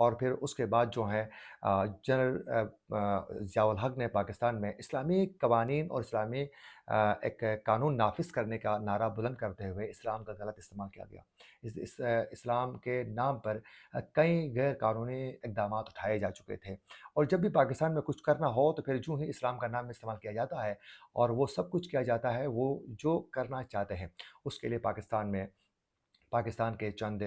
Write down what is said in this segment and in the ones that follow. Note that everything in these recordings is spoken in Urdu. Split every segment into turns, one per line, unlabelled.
اور پھر اس کے بعد جو ہے جنرل ضیاء الحق نے پاکستان میں اسلامی قوانین اور اسلامی ایک قانون نافذ کرنے کا نعرہ بلند کرتے ہوئے اسلام کا غلط استعمال کیا گیا۔ اسلام کے نام پر کئی غیر قانونی اقدامات اٹھائے جا چکے تھے، اور جب بھی پاکستان میں کچھ کرنا ہو تو پھر جو ہی اسلام کا نام استعمال کیا جاتا ہے، اور وہ سب کچھ کیا جاتا ہے وہ جو کرنا چاہتے ہیں اس کے لیے پاکستان کے چند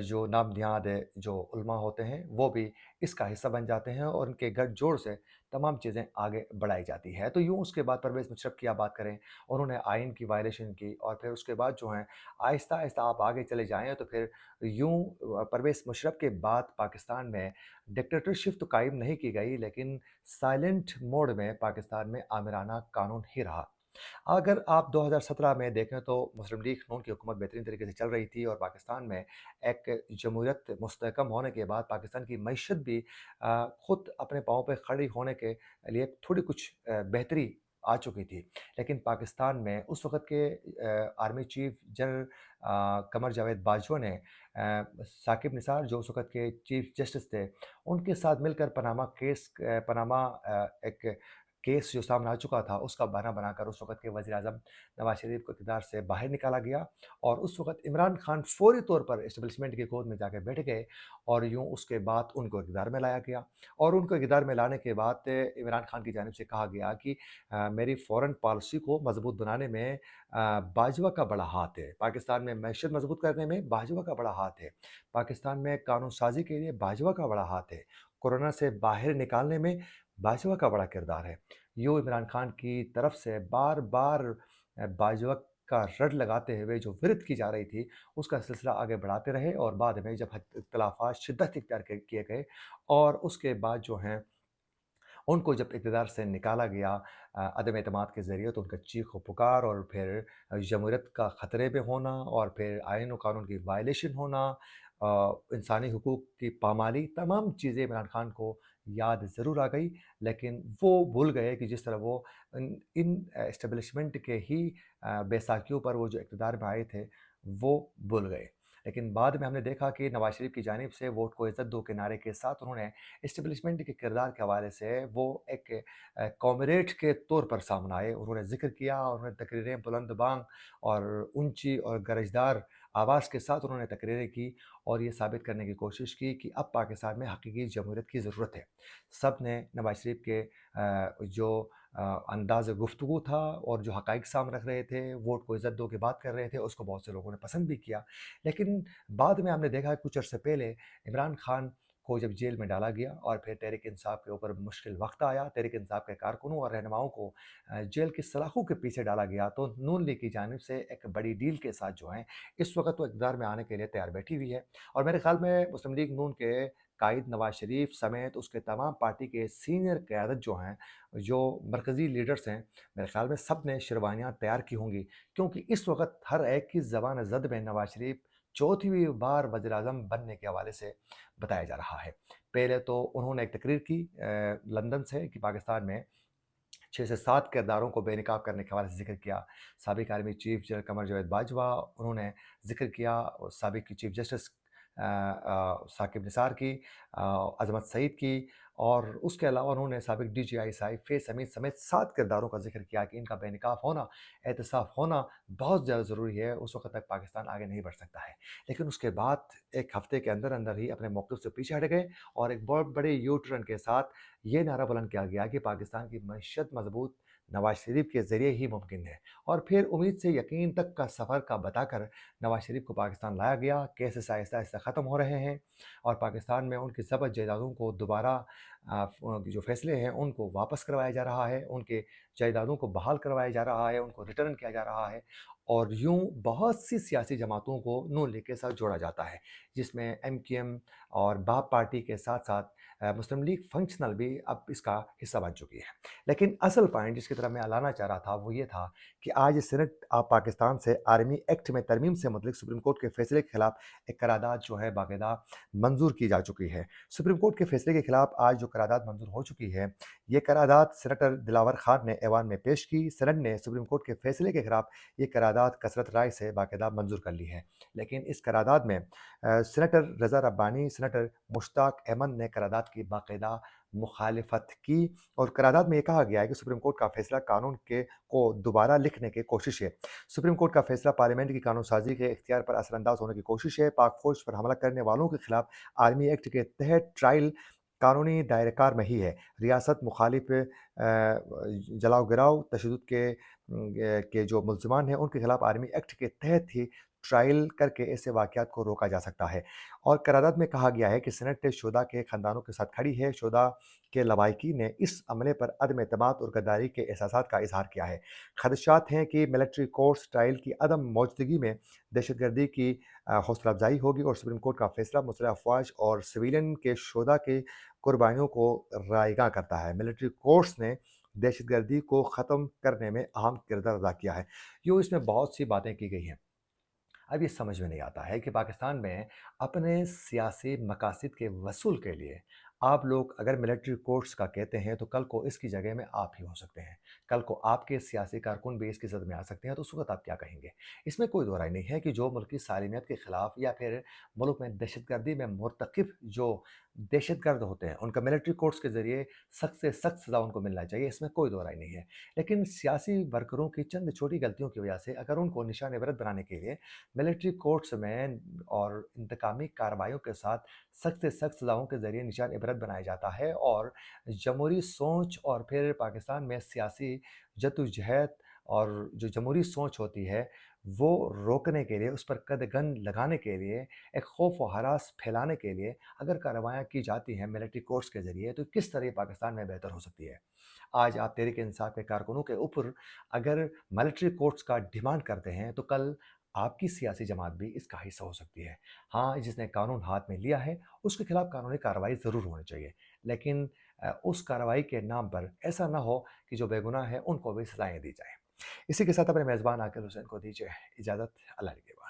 جو نام نہاد جو علماء ہوتے ہیں وہ بھی اس کا حصہ بن جاتے ہیں، اور ان کے گٹھ جوڑ سے تمام چیزیں آگے بڑھائی جاتی ہے۔ تو یوں اس کے بعد پرویز مشرف کی آپ بات کریں، انہوں نے آئین کی وائلیشن کی، اور پھر اس کے بعد جو ہیں آہستہ آہستہ آپ آگے چلے جائیں تو پھر یوں پرویز مشرف کے بعد پاکستان میں ڈکٹیٹرشپ تو قائم نہیں کی گئی، لیکن سائلنٹ موڈ میں پاکستان میں آمرانہ قانون ہی رہا۔ اگر آپ 2017 میں دیکھیں تو مسلم لیگ نون کی حکومت بہترین طریقے سے چل رہی تھی، اور پاکستان میں ایک جمہوریت مستحکم ہونے کے بعد پاکستان کی معیشت بھی خود اپنے پاؤں پہ کھڑی ہونے کے لیے تھوڑی کچھ بہتری آ چکی تھی۔ لیکن پاکستان میں اس وقت کے army chief general Qamar Javed Bajwa نے ثاقب نثار جو اس وقت کے چیف جسٹس تھے، ان کے ساتھ مل کر پاناما ایک کیس جو سامنے آ چکا تھا اس کا بہانہ بنا کر اس وقت کے وزیر اعظم نواز شریف کو اقتدار سے باہر نکالا گیا، اور اس وقت عمران خان فوری طور پر اسٹیبلشمنٹ کی گود میں جا کے بیٹھ گئے، اور یوں اس کے بعد ان کو اقتدار میں لایا گیا۔ اور ان کو اقتدار میں لانے کے بعد عمران خان کی جانب سے کہا گیا کہ میری فورن پالیسی کو مضبوط بنانے میں باجوہ کا بڑا ہاتھ ہے، پاکستان میں معیشت مضبوط کرنے میں باجوہ کا بڑا ہاتھ ہے، پاکستان میں قانون سازی کے لیے باجوہ کا بڑا ہاتھ ہے، کورونا سے باہر نکالنے میں باجوہ کا بڑا کردار ہے۔ یوں عمران خان کی طرف سے بار بار باجوہ کا رٹ لگاتے ہوئے جو ورد کی جا رہی تھی اس کا سلسلہ آگے بڑھاتے رہے، اور بعد میں جب اختلافات شدت اختیار کیے گئے، اور اس کے بعد جو ہیں ان کو جب اقتدار سے نکالا گیا عدم اعتماد کے ذریعے، تو ان کا چیخ و پکار، اور پھر جمہوریت کا خطرے پہ ہونا، اور پھر آئین و قانون کی وائلیشن ہونا، انسانی حقوق کی پامالی، تمام چیزیں عمران خان کو یاد ضرور آ گئی، لیکن وہ بھول گئے کہ جس طرح وہ ان اسٹیبلشمنٹ کے ہی بیساکھیوں پر وہ جو اقتدار میں آئے تھے وہ بھول گئے۔ لیکن بعد میں ہم نے دیکھا کہ نواز شریف کی جانب سے ووٹ کو عزت دو کے نعرے کے ساتھ انہوں نے اسٹیبلشمنٹ کے کردار کے حوالے سے وہ ایک کامریڈ کے طور پر سامنے آئے، انہوں نے ذکر کیا، انہوں نے تقریریں بلند بانگ اور اونچی اور گرجدار آواز کے ساتھ انہوں نے تقریریں کی، اور یہ ثابت کرنے کی کوشش کی کہ اب پاکستان میں حقیقی جمہوریت کی ضرورت ہے۔ سب نے نواز شریف کے جو انداز گفتگو تھا اور جو حقائق سامنے رکھ رہے تھے، ووٹ کو عزت دو کی بات کر رہے تھے، اس کو بہت سے لوگوں نے پسند بھی کیا۔ لیکن بعد میں ہم نے دیکھا کچھ عرصے پہلے عمران خان کو جب جیل میں ڈالا گیا، اور پھر تحریک انصاف کے اوپر مشکل وقت آیا، تحریک انصاف کے کارکنوں اور رہنماؤں کو جیل کی سلاخوں کے پیچھے ڈالا گیا، تو نون لیگ کی جانب سے ایک بڑی ڈیل کے ساتھ جو ہیں اس وقت وہ اقتدار میں آنے کے لیے تیار بیٹھی ہوئی ہے۔ اور میرے خیال میں مسلم لیگ نون کے قائد نواز شریف سمیت اس کے تمام پارٹی کے سینئر قیادت جو ہیں، جو مرکزی لیڈرز ہیں، میرے خیال میں سب نے شیروانیاں تیار کی ہوں گی، کیونکہ اس وقت ہر ایک کی زبان زد میں نواز شریف چوتھی بار وزیر اعظم بننے کے حوالے سے بتایا جا رہا ہے۔ پہلے تو انہوں نے ایک تقریر کی لندن سے کہ پاکستان میں 6 سے 7 کرداروں کو بے نقاب کرنے کے حوالے سے ذکر کیا۔ سابق army chief general Qamar Javed Bajwa, انہوں نے ذکر کیا سابق چیف جسٹس ثاقب نثار کی، عظمت سعید کی، اور اس کے علاوہ انہوں نے سابق ڈی جی آئی صاحب فیض حمید سمیت 7 کرداروں کا ذکر کیا کہ ان کا بے نقاب ہونا، احتساب ہونا بہت زیادہ ضروری ہے، اس وقت تک پاکستان آگے نہیں بڑھ سکتا ہے۔ لیکن اس کے بعد ایک ہفتے کے اندر اندر ہی اپنے موقف سے پیچھے ہٹ گئے، اور ایک بہت بڑے یو ٹرن کے ساتھ یہ نعرہ بلند کیا گیا کہ پاکستان کی معیشت مضبوط نواز شریف کے ذریعے ہی ممکن ہے، اور پھر امید سے یقین تک کا سفر کا بتا کر نواز شریف کو پاکستان لایا گیا۔ کیسز آہستہ آہستہ ختم ہو رہے ہیں، اور پاکستان میں ان کی ضبط جائیدادوں کو دوبارہ جو فیصلے ہیں ان کو واپس کروایا جا رہا ہے، ان کے جائیدادوں کو بحال کروایا جا رہا ہے، ان کو ریٹرن کیا جا رہا ہے، اور یوں بہت سی سیاسی جماعتوں کو نون لیگ کے ساتھ جوڑا جاتا ہے، جس میں ایم کیو ایم اور باپ پارٹی کے ساتھ ساتھ مسلم لیگ فنکشنل بھی اب اس کا حصہ بن چکی ہے۔ لیکن اصل پوائنٹ جس کی طرف میں لانا چاہ رہا تھا وہ یہ تھا کہ آج سینٹ آپ پاکستان سے آرمی ایکٹ میں ترمیم سے متعلق سپریم کورٹ کے فیصلے کے خلاف ایک قرارداد جو ہے باقاعدہ منظور کی جا چکی ہے۔ سپریم کورٹ کے فیصلے کے خلاف آج جو قرارداد منظور ہو چکی ہے، یہ قرارداد سینیٹر دلاور خان نے ایوان میں پیش کی۔ سینٹ نے سپریم کورٹ کے فیصلے کے خلاف یہ قرارداد قرارداد کثرت رائے سے باقاعدہ منظور کر لی ہے، لیکن اس قرارداد میں سینیٹر رضا ربانی، سینیٹر مشتاق احمد نے قرارداد کی باقاعدہ مخالفت کی، اور قرارداد میں یہ کہا گیا ہے کہ سپریم کورٹ کا فیصلہ قانون کے کو دوبارہ لکھنے کی کوشش ہے۔ سپریم کورٹ کا فیصلہ پارلیمنٹ کی قانون سازی کے اختیار پر اثر انداز ہونے کی کوشش ہے۔ پاک فوج پر حملہ کرنے والوں کے خلاف آرمی ایکٹ کے تحت ٹرائل قانونی دائرہ کار میں ہی ہے۔ ریاست مخالف جلاؤ گراؤ تشدد کے جو ملزمان ہیں ان کے خلاف آرمی ایکٹ کے تحت ہی ٹرائل کر کے ایسے واقعات کو روکا جا سکتا ہے۔ اور قرارداد میں کہا گیا ہے کہ سینٹ شہدا کے خاندانوں کے ساتھ کھڑی ہے۔ شہدا کے لواحقین نے اس عملے پر عدم اعتماد اور غداری کے احساسات کا اظہار کیا ہے۔ خدشات ہیں کہ ملٹری کورٹس ٹرائل کی عدم موجودگی میں دہشت گردی کی حوصلہ افزائی ہوگی، اور سپریم کورٹ کا فیصلہ مسلح افواج اور سویلین کے شہدا کی قربانیوں کو رائیگاں کرتا ہے۔ ملٹری کورٹس نے دہشت گردی کو ختم کرنے میں اہم کردار ادا کیا ہے۔ یوں اس میں بہت سی باتیں کی گئی ہیں۔ اب یہ سمجھ میں نہیں آتا ہے کہ پاکستان میں اپنے سیاسی مقاصد کے وصول کے لیے آپ لوگ اگر ملٹری کورٹس کا کہتے ہیں تو کل کو اس کی جگہ میں آپ ہی ہو سکتے ہیں، کل کو آپ کے سیاسی کارکن بھی اس کی زد میں آ سکتے ہیں، تو اس وقت آپ کیا کہیں گے؟ اس میں کوئی دو رائے نہیں ہے کہ جو ملک کی سالمیت کے خلاف یا پھر ملک میں دہشت گردی میں مرتکب جو دہشت گرد ہوتے ہیں ان کا ملٹری کورٹس کے ذریعے سخت سے سخت سزا ان کو ملنا چاہیے، اس میں کوئی دو رائے نہیں ہے۔ لیکن سیاسی ورکروں کی چند چھوٹی غلطیوں کی وجہ سے اگر ان کو نشان عبرت بنانے کے لیے ملٹری کورٹس میں اور انتقامی کارروائیوں کے ساتھ سخت سے سخت سزاؤں کے ذریعے نشان عبرت بنایا جاتا ہے، اور جمہوری سوچ اور پھر پاکستان میں سیاسی جدوجہد اور جو جمہوری سوچ ہوتی ہے وہ روکنے کے لیے، اس پر قدغن لگانے کے لیے، ایک خوف و ہراس پھیلانے کے لیے اگر کارروائیاں کی جاتی ہیں ملٹری کورٹس کے ذریعے، تو کس طرح پاکستان میں بہتر ہو سکتی ہے؟ آج آپ تحریک انصاف کے کارکنوں کے اوپر اگر ملٹری کورٹس کا ڈیمانڈ کرتے ہیں تو کل آپ کی سیاسی جماعت بھی اس کا حصہ ہو سکتی ہے۔ ہاں، جس نے قانون ہاتھ میں لیا ہے اس کے خلاف قانونی کارروائی ضرور ہونی چاہیے، لیکن اس کارروائی کے نام پر ایسا نہ ہو کہ جو بے گناہ ہیں ان کو بھی سزائیں دی جائیں۔ اسی کے ساتھ اپنے میزبان عاقل حسین کو دیجیے اجازت۔ اللہ نگہبان۔